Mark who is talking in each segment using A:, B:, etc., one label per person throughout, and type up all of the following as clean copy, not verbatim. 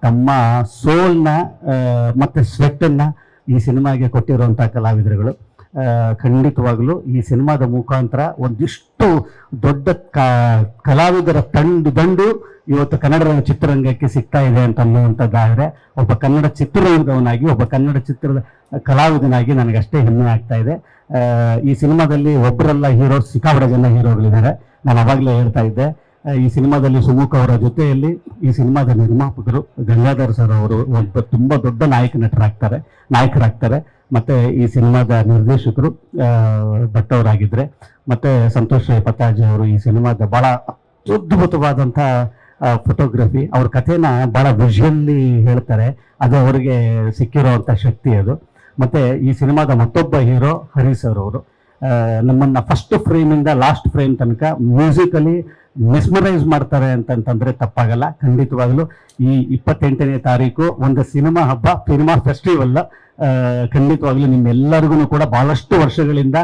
A: ತಮ್ಮ ಸೋಲ್ನ ಮತ್ತು ಸ್ವೆಟ್ಟನ್ನು ಈ ಸಿನಿಮಾಗೆ ಕೊಟ್ಟಿರುವಂಥ ಕಲಾವಿದರುಗಳು. ಖಂಡಿತವಾಗಲೂ ಈ ಸಿನಿಮಾದ ಮುಖಾಂತರ ಒಂದಿಷ್ಟು ದೊಡ್ಡ ಕಲಾವಿದರ ದಂಡು ಇವತ್ತು ಕನ್ನಡ ಚಿತ್ರರಂಗಕ್ಕೆ ಸಿಗ್ತಾ ಇದೆ ಅಂತ ಅನ್ನುವಂಥದ್ದಾದರೆ ಒಬ್ಬ ಕನ್ನಡ ಚಿತ್ರರಂಗದವನಾಗಿ, ಒಬ್ಬ ಕನ್ನಡ ಚಿತ್ರದ ಕಲಾವಿದನಾಗಿ ನನಗಷ್ಟೇ ಹೆಮ್ಮೆ ಆಗ್ತಾ ಇದೆ. ಈ ಸಿನಿಮಾದಲ್ಲಿ ಒಬ್ಬರಲ್ಲ ಹೀರೋ, ಸಿಕ್ಕಾಪಟ್ಟೆ ಜನ ಹೀರೋಗಳಿದ್ದಾರೆ. ನಾನು ಅವಾಗಲೇ ಹೇಳ್ತಾ ಇದ್ದೆ, ಈ ಸಿನಿಮಾದಲ್ಲಿ ಸುಮುಖ ಅವರ ಜೊತೆಯಲ್ಲಿ ಈ ಸಿನಿಮಾದ ನಿರ್ಮಾಪಕರು ಗಂಗಾಧರ್ ಸರ್ ಅವರು ಒಬ್ಬ ತುಂಬ ದೊಡ್ಡ ನಾಯಕರಾಗ್ತಾರೆ. ಮತ್ತು ಈ ಸಿನಿಮಾದ ನಿರ್ದೇಶಕರು ಭಟ್ ಅವರಾಗಿದ್ದರೆ, ಮತ್ತು ಸಂತೋಷ್ ಪತಾಜಿ ಅವರು ಈ ಸಿನಿಮಾದ ಭಾಳ ಅದ್ಭುತವಾದಂಥ ಫೋಟೋಗ್ರಫಿ, ಅವ್ರ ಕಥೆನ ಭಾಳ ವಿಷುವಲ್ಲಿ ಹೇಳ್ತಾರೆ. ಅದು ಅವರಿಗೆ ಸಿಕ್ಕಿರೋವಂಥ ಶಕ್ತಿ ಅದು. ಮತ್ತು ಈ ಸಿನಿಮಾದ ಮತ್ತೊಬ್ಬ ಹೀರೋ ಹರೀಶ್ ಸರ್ ಅವರು ನಮ್ಮನ್ನು ಫಸ್ಟ್ ಫ್ರೇಮಿಂದ ಲಾಸ್ಟ್ ಫ್ರೇಮ್ ತನಕ ಮ್ಯೂಸಿಕಲಿ ಮೆಸ್ಮರೈಸ್ ಮಾಡ್ತಾರೆ ಅಂತಂತಂದರೆ ತಪ್ಪಾಗಲ್ಲ. ಖಂಡಿತವಾಗಲೂ ಈ 28ನೇ ತಾರೀಕು ಒಂದು ಸಿನಿಮಾ ಹಬ್ಬ, ಸಿನಿಮಾ ಫೆಸ್ಟಿವಲ್. ಖಂಡಿತವಾಗ್ಲೂ ನಿಮ್ಮೆಲ್ಲರಿಗೂ ಕೂಡ ಭಾಳಷ್ಟು ವರ್ಷಗಳಿಂದ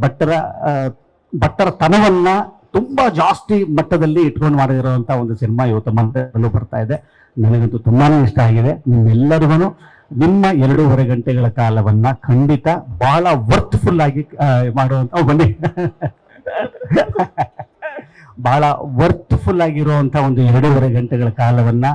A: ಭಟ್ಟರ ತನವನ್ನ ತುಂಬ ಜಾಸ್ತಿ ಮಟ್ಟದಲ್ಲಿ ಇಟ್ಕೊಂಡು ಮಾಡಿರೋವಂಥ ಒಂದು ಸಿನಿಮಾ ಇವತ್ತು ಮಂತ್ರಲ್ಲೂ ಬರ್ತಾ ಇದೆ. ನನಗಂತೂ ತುಂಬಾ ಇಷ್ಟ ಆಗಿದೆ. ನಿಮ್ಮೆಲ್ಲರಿಗೂ ನಿಮ್ಮ 2.5 ಗಂಟೆಗಳ ಕಾಲವನ್ನ ಖಂಡಿತ ಭಾಳ ವರ್ತ್ಫುಲ್ ಆಗಿ ಮಾಡುವಂಥ ಬನ್ನಿ ಭಾಳ ವರ್ತ್ಫುಲ್ ಆಗಿರುವಂಥ ಒಂದು 2.5 ಗಂಟೆಗಳ ಕಾಲವನ್ನ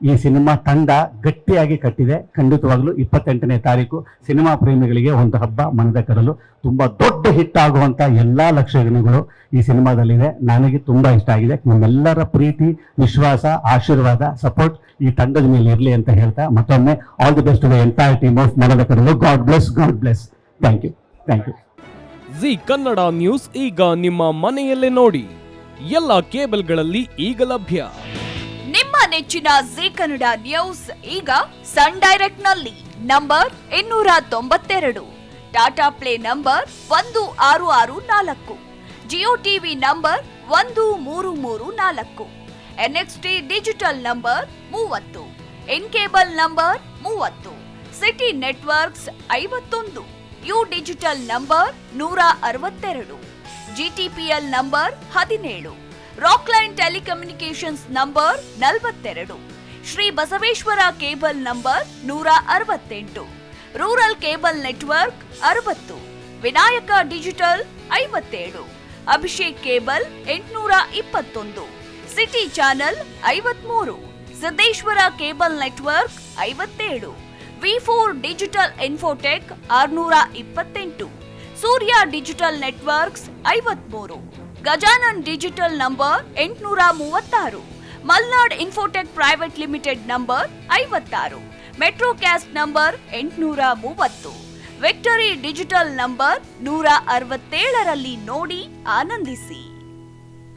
A: ಈ ಸಿನಿಮಾ ತಂಡ ಗಟ್ಟಿಯಾಗಿ ಕಟ್ಟಿದೆ. ಖಂಡಿತವಾಗ್ಲೂ 28ನೇ ತಾರೀಕು ಸಿನಿಮಾ ಪ್ರೇಮಿಗಳಿಗೆ ಒಂದು ಹಬ್ಬ ಮನದ ಕರಲು. ತುಂಬ ದೊಡ್ಡ ಹಿಟ್ ಆಗುವಂಥ ಎಲ್ಲ ಲಕ್ಷಣಗಳು ಈ ಸಿನಿಮಾದಲ್ಲಿದೆ. ನನಗೆ ತುಂಬ ಇಷ್ಟ ಆಗಿದೆ. ನಿಮ್ಮೆಲ್ಲರ ಪ್ರೀತಿ, ವಿಶ್ವಾಸ, ಆಶೀರ್ವಾದ, ಸಪೋರ್ಟ್ ಈ ತಂಡದ ಮೇಲೆ ಇರಲಿ ಅಂತ ಹೇಳ್ತಾ ಮತ್ತೊಮ್ಮೆ all the best to the entire team of ಮನದ ಕರಲು. God bless. Thank you.
B: Zee Kannada news ಈಗ ನಿಮ್ಮ ಮನೆಯಲ್ಲೇ ನೋಡಿ. ಎಲ್ಲ ಕೇಬಲ್ಗಳಲ್ಲಿ ಈಗ ಲಭ್ಯ.
C: ನಿಮ್ಮ ನೆಚ್ಚಿನ ಜಿ ಕನ್ನಡ ನ್ಯೂಸ್ ಈಗ ಸನ್ ಡೈರೆಕ್ಟ್ ನಲ್ಲಿ number 292, Tata Play number 1664, Jio TV number 1334, NXT digital number 30, in cable number 30, City networks 51, U digital number 162, GTPL number 17, Rockline telecommunications number 42, Shri Basaveshwara cable number 168, rural cable network 60, Vinayaka digital 57, Abhishek cable 821, City channel 53, Siddeshwara cable network 57, V4 digital infotech 628, Surya digital networks 53, Gajanan digital number 836, Malnad infotech private limited number 56, metrocast number 830, victory digital number 167ರಲ್ಲಿ ನೋಡಿ ಆನಂದಿಸಿ.